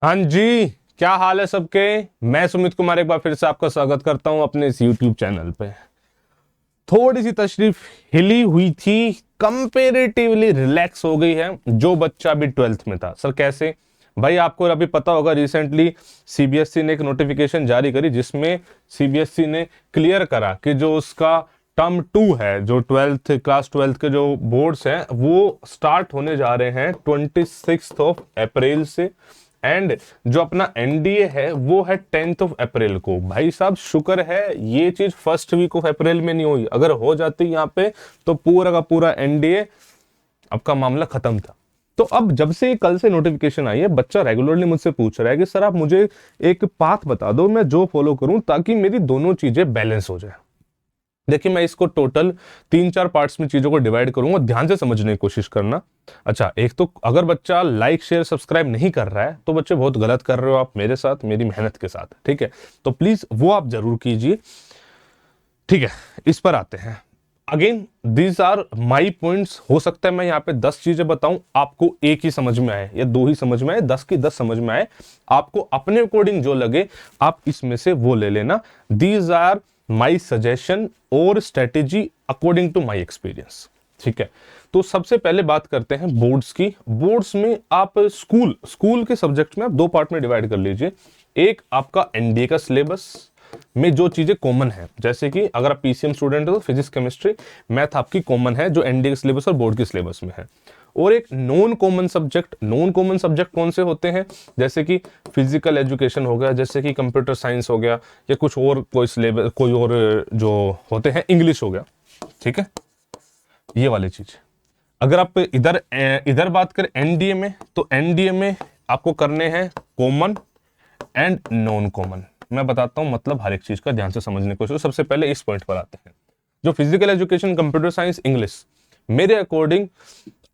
हाँ जी, क्या हाल है सबके। मैं सुमित कुमार एक बार फिर से आपका स्वागत करता हूं अपने इस YouTube चैनल पे। थोड़ी सी तशरीफ हिली हुई थी, कंपेरेटिवली रिलैक्स हो गई है। जो बच्चा अभी 12th में था, सर कैसे भाई, आपको अभी पता होगा रिसेंटली सीबीएसई ने एक नोटिफिकेशन जारी करी जिसमें सीबीएसई ने क्लियर करा कि जो उसका टर्म 2 है, जो क्लास 12th के जो बोर्ड्स हैं वो स्टार्ट होने जा रहे हैं 26 अप्रैल से। एंड जो अपना एनडीए है वो है 10 अप्रैल को। भाई साहब शुक्र है ये चीज फर्स्ट वीक ऑफ अप्रैल में नहीं हुई, अगर हो जाती यहाँ पे तो पूरा का पूरा एनडीए आपका मामला खत्म था। तो अब जब से कल से नोटिफिकेशन आई है, बच्चा रेगुलरली मुझसे पूछ रहा है कि सर आप मुझे एक पाथ बता दो मैं जो फॉलो करूं ताकि मेरी दोनों चीजें बैलेंस हो जाए। देखिए मैं इसको टोटल 3-4 पार्ट्स में चीजों को डिवाइड करूंगा, ध्यान से समझने की कोशिश करना। अच्छा, एक तो अगर बच्चा लाइक शेयर सब्सक्राइब नहीं कर रहा है तो बच्चे बहुत गलत कर रहे हो आप मेरे साथ, मेरी मेहनत के साथ, ठीक है। तो प्लीज वो आप जरूर कीजिए, ठीक है। इस पर आते हैं। Again these are my points. हो सकता है मैं यहाँ पे 10 चीजें बताऊं, आपको एक ही समझ में आए या 2 ही समझ में आए, 10 की 10 समझ में आए, आपको अपने अकॉर्डिंग जो लगे आप इसमें से वो ले लेना। दीज आर माई सजेशन और strategy according to my experience, ठीक है। तो सबसे पहले बात करते हैं बोर्ड्स की। बोर्ड्स में आप स्कूल के सब्जेक्ट में आप 2 पार्ट में डिवाइड कर लीजिए। एक आपका एनडीए का सिलेबस में जो चीजें कॉमन है, जैसे कि अगर आप पीसीएम स्टूडेंट हो तो फिजिक्स केमिस्ट्री मैथ आपकी कॉमन है जो एनडीए के सिलेबस और बोर्ड के सिलेबस में है। और एक non common subject. Non common subject कौन से होते हैं, जैसे कि फिजिकल एजुकेशन हो गया, जैसे कि कंप्यूटर साइंस हो गया, या कुछ और कोई सिलेबस कोई और जो होते हैं, इंग्लिश हो गया, ठीक है, ये वाली चीज। अगर आप इधर बात करें एनडीए में, तो एनडीए में आपको करने हैं कॉमन एंड नॉन कॉमन। मैं बताता हूं मतलब हर एक चीज का ध्यान से समझने की कोशिश। सबसे पहले इस पॉइंट पर आते हैं, जो physical education, computer science, English, मेरे अकॉर्डिंग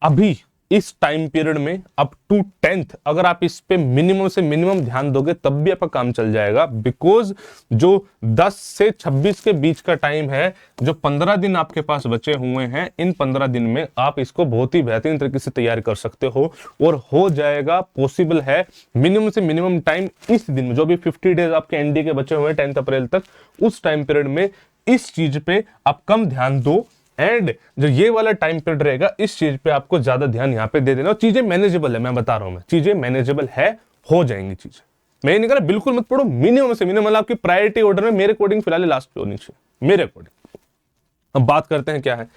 अभी इस टाइम पीरियड में अप टू 10th अगर आप इस पे मिनिमम से मिनिमम ध्यान दोगे तब भी आपका काम चल जाएगा। बिकॉज जो 10 से 26 के बीच का टाइम है, जो 15 दिन आपके पास बचे हुए हैं, इन 15 दिन में आप इसको बहुत ही बेहतरीन तरीके से तैयार कर सकते हो और हो जाएगा। पॉसिबल है मिनिमम से मिनिमम टाइम इस दिन में, जो भी 50 डेज आपके एनडीए के बचे हुए हैं 10 अप्रैल तक, उस टाइम पीरियड में इस चीज पे आप कम ध्यान दो। एंड जो ये वाला टाइम पीरियड रहेगा इस चीज पे आपको ज्यादा ध्यान यहाँ पे दे देना। और चीजें मैनेजेबल है, मैं बता रहा हूं, मैं चीजें मैनेजेबल है, हो जाएंगी चीजें। मैं ये नहीं कह रहा बिल्कुल मत पढ़ो, मिनिमम से मिनिमम, मतलब आपकी प्रायोरिटी ऑर्डर में मेरे अकॉर्डिंग फिलहाल लास्ट पे होनी चाहिए मेरे अकॉर्डिंग। अब बात करते हैं क्या है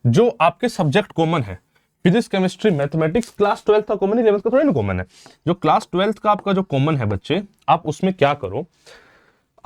जो आपके सब्जेक्ट कॉमन है। Physics chemistry mathematics class 12th का कॉमन है, 11th का थोड़ा ना कॉमन है। जो क्लास 12th का आपका जो कॉमन है बच्चे, आप उसमें क्या करो,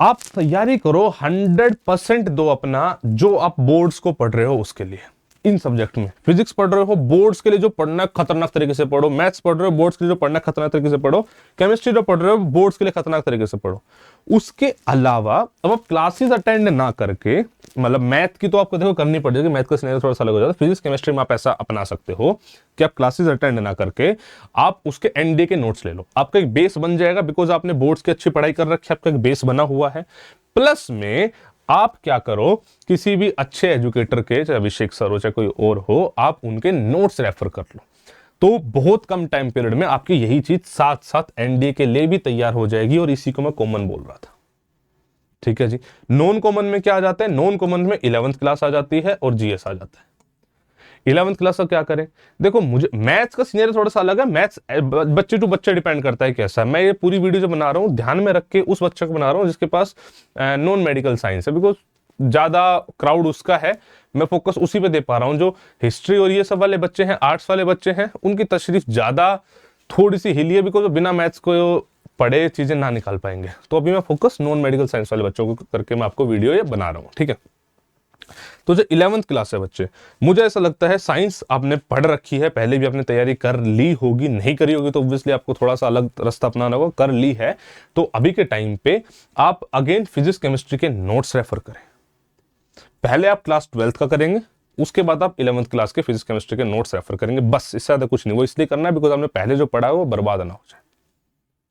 आप तैयारी करो 100% दो अपना, जो आप बोर्ड्स को पढ़ रहे हो उसके लिए। इन सब्जेक्ट में फिजिक्स पढ़ रहे हो, बोर्ड्स के लिए जो पढ़ना है खतरनाक तरीके से पढ़ो। मैथ्स पढ़ रहे हो, बोर्ड्स के लिए जो पढ़ना है खतरनाक तरीके से पढ़ो। केमिस्ट्री जो पढ़ रहे हो, बोर्ड्स के लिए खतरनाक तरीके से पढ़ो। उसके अलावा अब आप क्लासेस अटेंड ना करके, मतलब मैथ की तो आपको देखो करनी पड़ जाएगी, मैथ का सिनेरियो थोड़ा सा अलग हो जाता है। फिजिक्स केमिस्ट्री में आप ऐसा अपना सकते हो कि आप क्लासेस अटेंड ना करके आप उसके एनडीए के नोट्स ले लो, आपका एक बेस बन जाएगा। बिकॉज आपने बोर्ड्स की अच्छी पढ़ाई कर रखी है, आपका एक बेस बना हुआ है। प्लस में आप क्या करो, किसी भी अच्छे एजुकेटर के, चाहे अभिषेक सर हो चाहे कोई और हो, आप उनके नोट्स रेफर कर लो। तो बहुत कम टाइम पीरियड में आपकी यही चीज साथ साथ एनडीए के लिए भी तैयार हो जाएगी। और इसी को मैं कॉमन बोल रहा था, ठीक है जी। नॉन कॉमन में क्या आ जाता है, नॉन कॉमन में 11th क्लास आ जाती है और जीएस आ जाता है। 11th क्लास का क्या करें, देखो मुझे मैथ्स का सीनियर थोड़ा सा अलग है। मैथ्स बच्चे टू बच्चे डिपेंड करता है कैसा है। मैं ये पूरी वीडियो जो बना रहा हूँ ध्यान में रख के उस बच्चे को बना रहा हूँ जिसके पास नॉन मेडिकल साइंस है, बिकॉज ज्यादा क्राउड उसका है, मैं फोकस उसी पे दे पा रहा हूँ। जो हिस्ट्री और ये सब वाले बच्चे हैं, आर्ट्स वाले बच्चे हैं, उनकी तशरीफ ज्यादा थोड़ी सी हिली है, बिकॉज बिना मैथ्स को पढ़े चीजें ना निकाल पाएंगे। तो अभी मैं फोकस नॉन मेडिकल साइंस वाले बच्चों को करके मैं आपको वीडियो ये बना रहा हूँ, ठीक है। तो जो 11th क्लास है बच्चे, मुझे ऐसा लगता है साइंस आपने पढ़ रखी है, पहले भी आपने तैयारी कर ली होगी, नहीं करी होगी तो ऑब्वियसली आपको थोड़ा सा अलग रास्ता अपनाना होगा, कर ली है तो अभी के टाइम पे आप अगेन फिजिक्स केमिस्ट्री के नोट्स रेफर करें। पहले आप क्लास 12th का करेंगे, उसके बाद आप 11th क्लास के फिजिक्स केमिस्ट्री के नोट्स रेफर करेंगे, बस इससे ज्यादा कुछ नहीं। वो इसलिए करना है बिकॉज आपने पहले जो पढ़ा है वो बर्बाद ना हो जाए,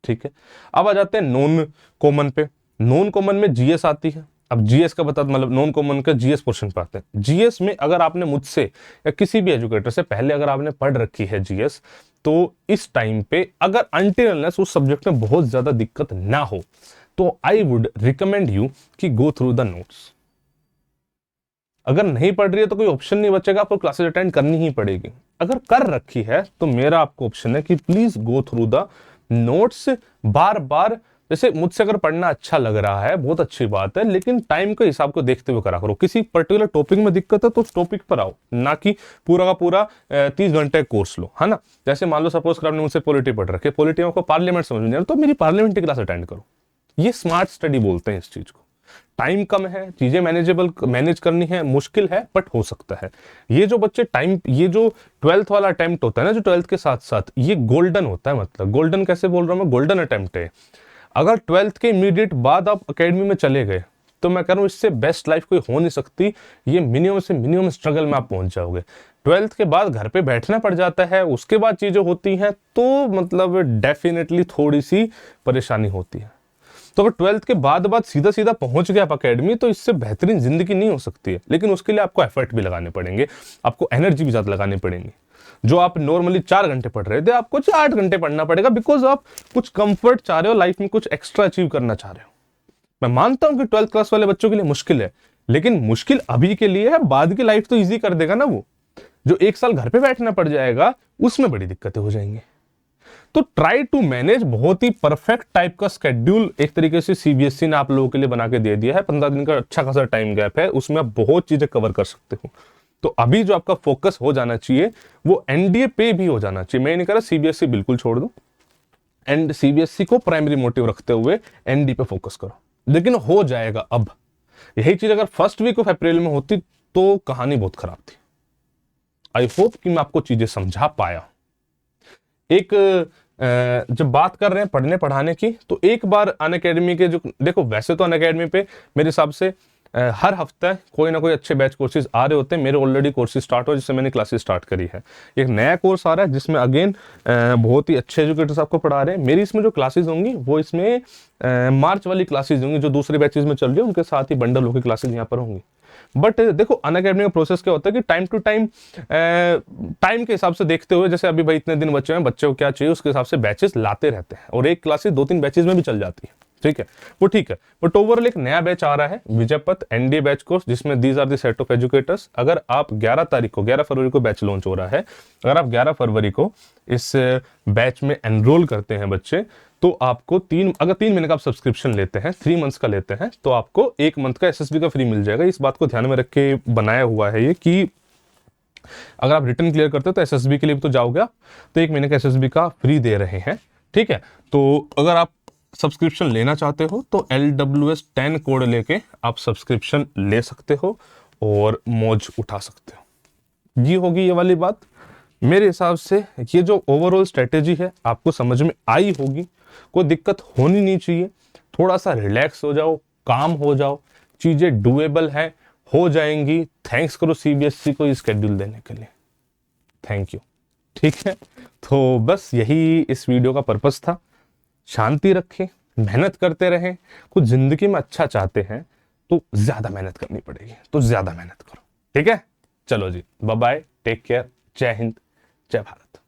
ठीक है। अब आ जाते हैं नॉन कॉमन पे। नॉन कॉमन में जीएस आती है, अब जीएस का बता, मतलब नॉन कॉमन का जीएस पोर्शन पर आते हैं। जीएस में अगर आपने मुझसे या किसी भी एजुकेटर से पहले अगर आपने पढ़ रखी है जीएस, तो इस टाइम पे अगर अनटिल अनलेस उस सब्जेक्ट में बहुत ज्यादा दिक्कत ना हो, तो आई वुड रिकमेंड यू कि गो थ्रू द नोट्स। अगर नहीं पढ़ रही है तो कोई ऑप्शन नहीं बचेगा, आपको क्लासेस अटेंड करनी ही पड़ेगी। अगर कर रखी है तो मेरा आपको ऑप्शन है कि please go through the notes बार बार। जैसे मुझसे अगर पढ़ना अच्छा लग रहा है, बहुत अच्छी बात है, लेकिन टाइम के हिसाब को देखते हुए करा करो। किसी पर्टिकुलर टॉपिक में दिक्कत है तो उस टॉपिक पर आओ, ना कि पूरा का पूरा 30 घंटे कोर्स लो, है ना। जैसे मान लो सपोज कर आपने मुझसे पॉलिटी पढ़ रखे, पॉलिटी में आपको पार्लियामेंट समझ नहीं आ रहा, तो मेरी पार्लियामेंट की क्लास अटेंड करो। ये स्मार्ट स्टडी बोलते हैं इस चीज को। टाइम कम है, चीजें मैनेज करनी है, मुश्किल है, बट हो सकता है। ये जो बच्चे टाइम, ये जो 12th वाला अटेम्प्ट होता है ना, जो 12th के साथ साथ, ये गोल्डन होता है। मतलब गोल्डन कैसे बोल रहा हूं मैं, गोल्डन अटेम्प्ट है। अगर 12th के इमीडिएट बाद आप अकेडमी में चले गए, तो मैं कह रहा हूं इससे बेस्ट लाइफ कोई हो नहीं सकती। ये मिनिमम से मिनिमम स्ट्रगल में आप पहुंच जाओगे। 12th के बाद घर पे बैठना पड़ जाता है, उसके बाद चीजें होती हैं, तो मतलब डेफिनेटली थोड़ी सी परेशानी होती है। तो अगर 12th के बाद सीधा सीधा पहुंच गया आप अकेडमी, तो इससे बेहतरीन जिंदगी नहीं हो सकती है। लेकिन उसके लिए आपको एफर्ट भी लगाने पड़ेंगे, आपको एनर्जी भी ज्यादा लगानी पड़ेगी। जो आप नॉर्मली 4 घंटे पढ़ रहे थे, आपको 8 घंटे पढ़ना पड़ेगा, बिकॉज आप कुछ कंफर्ट चाह रहे हो लाइफ में, कुछ एक्स्ट्रा अचीव करना चाह रहे हो। मैं मानता हूं कि 12th क्लास वाले बच्चों के लिए मुश्किल है, लेकिन मुश्किल अभी के लिए है, बाद की लाइफ तो ईजी कर देगा ना वो। जो 1 साल घर पे बैठना पड़ जाएगा, उसमें बड़ी दिक्कतें हो जाएंगी। तो ट्राई टू मैनेज, बहुत ही परफेक्ट टाइप का स्केड्यूल एक तरीके से सीबीएसई ने आप लोगों के लिए बना के दे दिया है। 15 दिन का अच्छा खासा टाइम गैप है, उसमें आप बहुत चीजें कवर कर सकते हो। तो अभी जो आपका फोकस हो जाना चाहिए वो एनडीए पे भी हो जाना चाहिए। मैं नहीं कह रहा सीबीएसई बिल्कुल छोड़ दो, एंड सीबीएसई को प्राइमरी मोटिव रखते हुए एनडी पे फोकस करो, लेकिन हो जाएगा। अब यही चीज अगर फर्स्ट वीक ऑफ अप्रैल में होती तो कहानी बहुत खराब थी। आई होप कि मैं आपको चीजें समझा पाया। एक जब बात कर रहे हैं पढ़ने पढ़ाने की, तो एक बार अनअकैडमी के जो, देखो वैसे तो अनअकैडमी पे मेरे हिसाब से हर हफ्ते कोई ना कोई अच्छे बैच कोर्सेज आ रहे होते हैं। मेरे ऑलरेडी कोर्सेज स्टार्ट हो, जिससे मैंने क्लासेस स्टार्ट करी है। एक नया कोर्स आ रहा है जिसमें अगेन बहुत ही अच्छे एजुकेटर्स आपको पढ़ा रहे हैं। मेरी इसमें जो क्लासेज होंगी वो इसमें मार्च वाली क्लासेज होंगी, जो दूसरे बैचेज में चल रही है उनके साथ ही बंडल होकर क्लासेज यहाँ पर होंगी। बट देखो अनअकैडमी का प्रोसेस क्या होता है कि टाइम टू टाइम, टाइम के हिसाब से देखते हुए, जैसे अभी भाई इतने दिन बच्चे हैं, बच्चे को क्या चाहिए उसके हिसाब से बैचेस लाते रहते हैं, और एक क्लासेस 2-3 बैचेस में भी चल जाती है। ठीक है, वो ठीक है। बट ओवरऑल एक नया बैच आ रहा है, Vijay Path NDA batch course, जिसमें these are the set of educators. अगर आप 11 फरवरी को बैच लॉन्च हो रहा है, अगर आप 11 फरवरी को इस बैच में एनरोल करते हैं बच्चे, तो आपको अगर 3 महीने का आप सब्सक्रिप्शन लेते हैं, 3 मंथ्स का लेते हैं, तो आपको 1 मंथ का एसएसबी का फ्री मिल जाएगा। इस बात को ध्यान में रख के बनाया हुआ है ये, कि अगर आप रिटर्न क्लियर करते हो तो एसएसबी के लिए भी तो जाओगे आप, तो 1 महीने का एसएसबी का फ्री दे रहे हैं। ठीक है, तो अगर आप सब्सक्रिप्शन लेना चाहते हो तो LWS10 कोड लेके आप सब्सक्रिप्शन ले सकते हो और मौज उठा सकते हो। ये होगी ये वाली बात। मेरे हिसाब से ये जो ओवरऑल स्ट्रेटेजी है आपको समझ में आई होगी। कोई दिक्कत होनी नहीं चाहिए, थोड़ा सा रिलैक्स हो जाओ, काम हो जाओ, चीजें डुएबल है, हो जाएंगी। थैंक्स करो सीबीएसई को स्केड्यूल देने के लिए, थैंक यू। ठीक है, तो बस यही इस वीडियो का पर्पस था। शांति रखें, मेहनत करते रहें। कुछ जिंदगी में अच्छा चाहते हैं तो ज्यादा मेहनत करनी पड़ेगी, तो ज्यादा मेहनत करो। ठीक है, चलो जी, बाय बाय, टेक केयर, जय हिंद, जय भारत।